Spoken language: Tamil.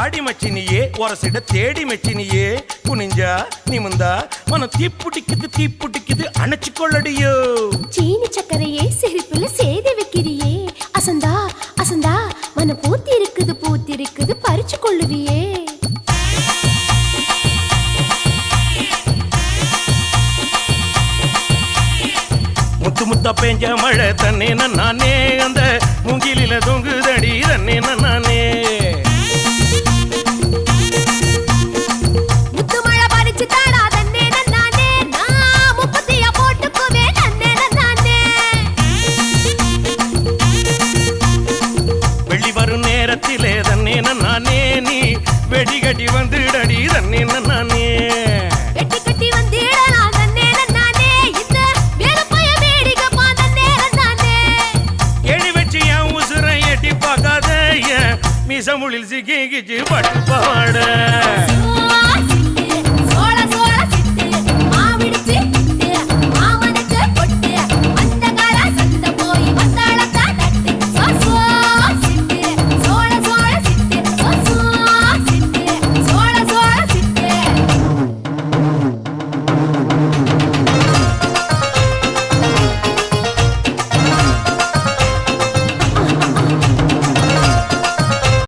தாடி மச்சினியே ஒரசிட தேடி மச்சினியே குனிஞ்சா நிமிந்தா மனம் தீப்புட்டிக்குது அணைச்சு கொள்ளடியோ சீனி சக்கரையே சிரிப்புல சேதி வைக்கிறியே அசந்தா அசந்தா மன பூத்தி இருக்குது பறிச்சு கொள்ளுவியே முத்து முத்தா பெஞ்ச மழை தன்னே நானே அந்த மூங்கிலில தொங்குதடி தன்னே நானே முத்து மழை பறிச்சு தாடா தன்னே நானே நான் முப்பத்தியா போட்டுக்குவே தன்னே நானே வெள்ளி வரும் நேரத்திலே தன்னே நானே நீ வெடிகட்டி வந்துடடி தன்னே நானே வெட்டி கட்டி வந்திடலாம் தன்னே நானே இந்த வேலப்பைய வேடிக்கப்பா தன்னே நானே எடி வச்சு என் உசுரை எட்டி பார்க்காத மீசமுளில் சிக்கிச்சு பட்டு பாட